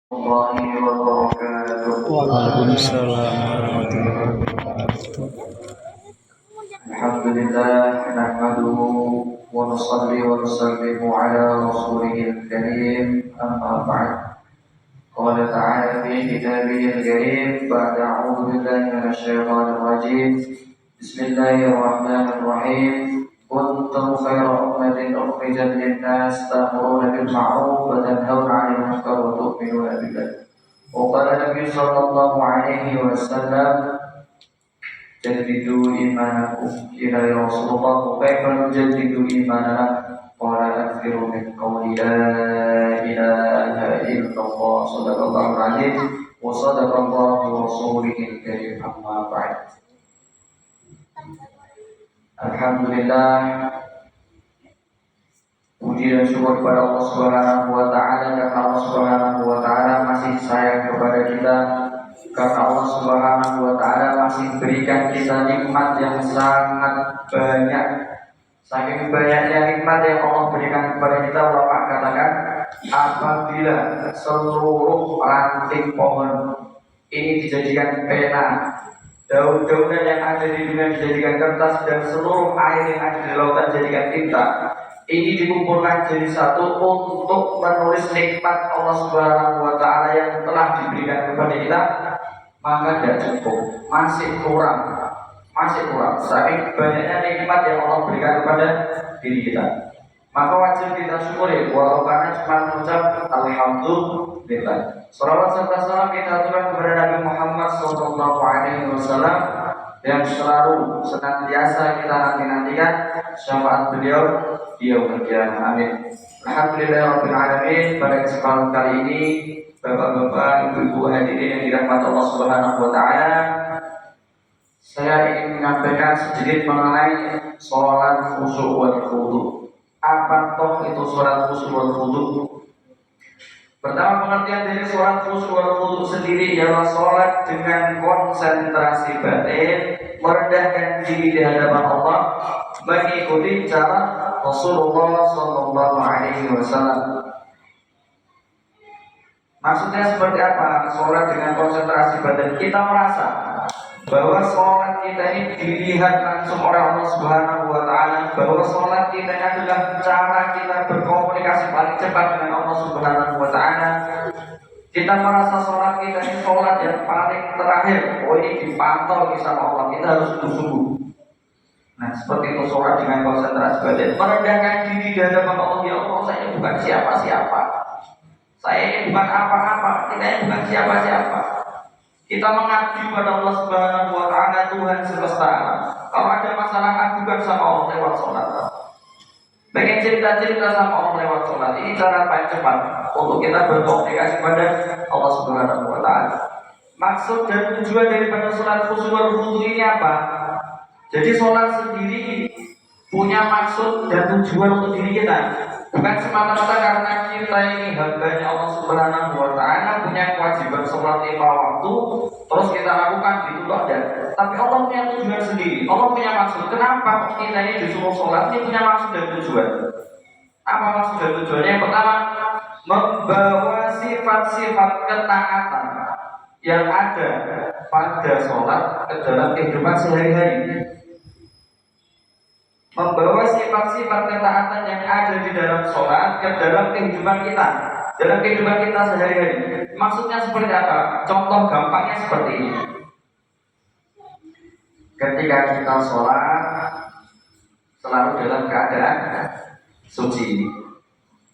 الله وبركاته. Waalaikumsalam warahmatullahi wabarakatuh. الحمد لله نحمده ونصلي ونسلم على رسوله الكريم أما بعد. قال تعالى في كتابه الكريم بعد أعوذ بالله من الشيطان الرجيم بسم الله الرحمن الرحيم كنتم خير أمة أخرجت للناس تأمرون بالمعروف وتنهون عن المنكر وتؤمنون بالله. وقال النبي صلى الله عليه وسلم جددوا إيمانكم. قيل يا رسول الله كيف نجدد إيماننا؟ قال أكثروا من قول لا إله إلا الله. صدق الله العظيم وصدق الله ورسوله الكريم. أما بعد. Alhamdulillah, puji dan syukur kepada Allah Subhanahu wa taala karena Allah Subhanahu wa taala masih sayang kepada kita, karena Allah Subhanahu wa taala masih berikan kita nikmat yang sangat banyak. Saking banyaknya nikmat yang Allah berikan kepada kita, ulama katakan apabila seluruh ranting pohon ini dijadikan pena, daun-daunan yang ada di dunia dijadikan kertas, dan seluruh air yang ada di lautan dijadikan tinta, ini dikumpulkan jadi satu untuk menulis nikmat Allah Subhanahu wa taala yang telah diberikan kepada kita, maka tidak cukup, masih kurang. Saking banyaknya nikmat yang Allah berikan kepada diri kita, maka wajib kita syukuri, walau karena cuma mengucap alhamdulillah. Salawat serta salam kita aturkan kepada Nabi Muhammad SAW yang selalu senantiasa kita nanti-nantikan syafaat beliau di yaumul qiyamah. Amin. Alhamdulillahirabbil alamin. Pada kesempatan kali ini, Bapak-bapak, Ibu-ibu hadirin yang dirahmati Allah Subhanahu wa taala, saya ingin menyampaikan sedikit mengenai sholat khusyuk wal khudu'. Apa toh itu sholat khusyuk wal khudu'? Pertama, pengertian dari sholat khusyuk wal khudu' sendiri ialah sholat dengan konsentrasi batin, merendahkan diri di hadapan Allah, mengikuti cara Rasulullah SAW. Maksudnya seperti apa? Sholat dengan konsentrasi batin. Kita merasa bahwa sholat kita ini dilihat langsung oleh Allah Subhanahu wa taala, bahwa sholat kita ini adalah cara kita berkomunikasi paling cepat dengan Allah Subhanahu wa taala. Kita merasa sholat kita ini sholat yang paling terakhir. Oh, ini dipantau sama Allah, kita harus sungguh-sungguh. Nah, seperti itu sholat dengan konsentrasi batin, merendahkan diri di hadapan Allah. Ya Allah, saya bukan siapa-siapa, saya ini bukan apa-apa, kita ini bukan siapa-siapa. Kita mengabdi pada Allah Subhanahu wa taala, Tuhan semesta alam. Kalau ada masalah, adukan sama Allah lewat sholat. Pengen cerita-cerita sama Allah lewat sholat. Ini cara paling cepat untuk kita berkomunikasi pada Allah Subhanahu wa taala. Maksud dan tujuan daripada sholat khusyuk wal khudu' ini apa? Jadi sholat sendiri punya maksud dan tujuan untuk diri kita. Bukan semata-mata karena kita ini hambanya Allah Subhanahu wa taala, punya kewajiban sholat 5 waktu, terus kita lakukan gitu loh, dan tapi Allah punya tujuan sendiri. Allah punya maksud. Kenapa kita ini disuruh sholat? Ini punya maksud dan tujuan. Apa maksud dan tujuannya? Yang pertama, membawa sifat-sifat ketaatan yang ada pada sholat ke dalam kehidupan sehari-hari. Membawa sifat-sifat ketaatan yang ada di dalam sholat ke dalam kehidupan kita, dalam kehidupan kita sehari-hari. Maksudnya seperti apa? Contoh gampangnya seperti ini. Ketika kita sholat, selalu dalam keadaan suci,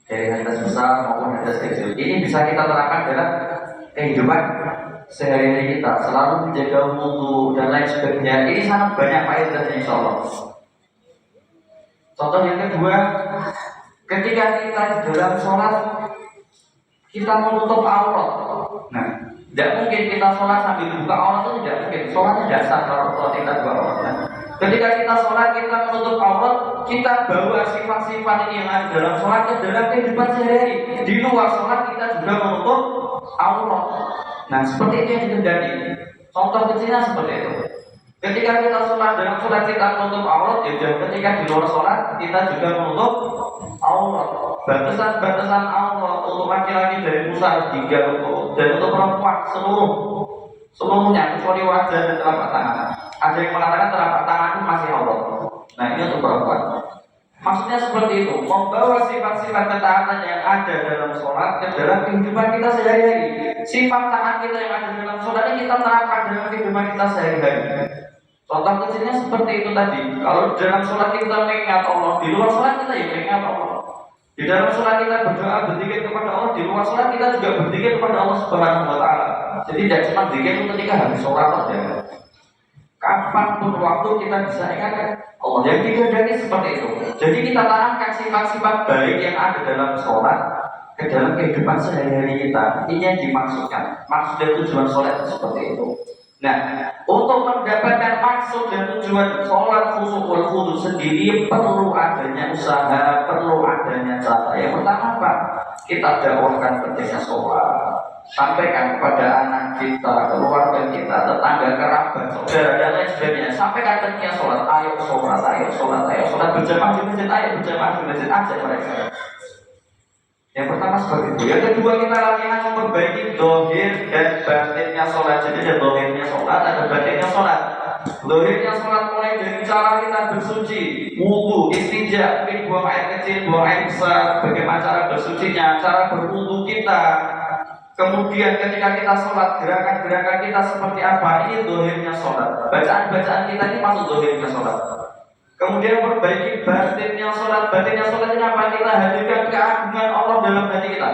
dari hadas besar maupun hadas kecil. Ini bisa kita terapkan dalam kehidupan sehari-hari kita, selalu menjaga wudu dan lain sebagainya. Ini sangat banyak faedahnya, insya Allah. Contoh yang kedua, ketika kita di dalam sholat, kita menutup aurat. Nah, tidak mungkin kita sholat sambil buka aurat, itu tidak mungkin. Sholatnya dasar kalau kita buka aurat. Nah, ketika kita sholat, kita menutup aurat, kita bawa sifat-sifat ini yang ada dalam sholat ke dalam kehidupan sehari-hari. Di luar sholat kita juga menutup aurat. Nah, seperti itu yang dikehendaki. Contoh kecilnya seperti itu. Ketika kita sholat, dalam sholat kita menutup aurat, ya, dan ketika di luar sholat kita juga menutup aurat. batasan Allah untuk laki-laki dari pusat 3 rukuk dan untuk perempuan seluruhnya kecuali wajah dan telapak tangan. Ada yang mengatakan telapak tangan itu masih Allah. Nah ini untuk perempuan. Maksudnya seperti itu, membawa sifat-sifat ketaatan yang ada dalam sholat ke dalam kehidupan kita sehari-hari. Sifat taat kita yang ada dalam sholat ini kita terapkan dalam kehidupan kita sehari-hari. Contoh kecilnya seperti itu tadi. Kalau dalam sholat kita mengingat Allah, di luar sholat kita ya mengingat Allah. Di dalam sholat kita berdoa berzikir kepada Allah, di luar sholat kita juga berzikir kepada Allah Subhanahu wa Ta'ala. Jadi tidak cuma zikir ketika habis sholat saja. Kapanpun waktu kita bisa ingat Allah. Yang digadani seperti itu. Jadi kita tanamkan sifat-sifat baik yang ada dalam sholat ke dalam kehidupan sehari-hari kita. Ini yang dimaksudkan. Maksud dan tujuan sholat itu seperti itu. Nah, untuk mendapatkan maksud dan tujuan sholat khusyuk wal khudu sendiri perlu adanya usaha, perlu adanya cara. Yang pertama apa? Kita dakwahkan pentingnya sholat. Sampaikan kepada anak kita, keluarga kita, tetangga, kerabat, saudara dan lain sebagainya. Sampaikan pentingnya sholat. Ayo sholat, ayo sholat, ayo sholat berjamaah di masjid, ayo berjamaah di masjid aja mereka. Yang pertama seperti itu. Yang kedua kita latihan memperbaiki dohir dan batinnya sholat. Jadi ada dohirnya sholat, ada batinnya sholat. Dohirnya sholat mulai dari cara kita bersuci, wudu, istinja, mungkin buang air kecil, buang air besar, bagaimana cara bersucinya, cara berwudu kita. Kemudian ketika kita sholat, gerakan-gerakan kita seperti apa? Ini dohirnya sholat. Bacaan-bacaan kita ini masuk dohirnya sholat. Kemudian perbaiki batinnya sholat. Batinnya sholat ini apa? Kita hadirkan keagungan Allah dalam hati kita.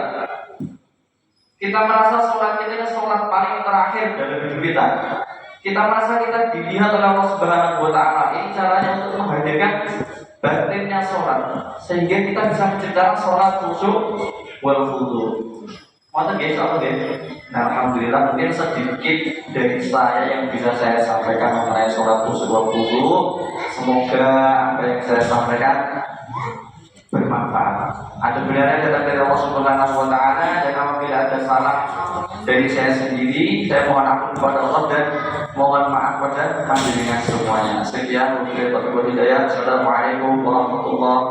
Kita merasa sholat kita ini sholat paling terakhir dalam hidup kita. Kita merasa kita dilihat oleh Allah Subhanahu wa Ta'ala. Ini caranya untuk menghadirkan batinnya sholat, sehingga kita bisa menciptakan sholat khusyuk wal khudu. Mohon guys, nah, alhamdulillah mungkin sedikit dari saya yang bisa saya sampaikan mengenai sholat khusyuk wal khudu. Semoga apa yang saya sampaikan bermanfaat. Ada benarnya datang dari Allah Subhanahu wa Ta'ala, dan apabila ada salah dari saya sendiri, saya mohon ampun kepada Allah dan mohon maaf kepada panjenengan semuanya. Sekian, wabillahi taufiq wal hidayah. Assalamualaikum warahmatullahi wabarakatuh.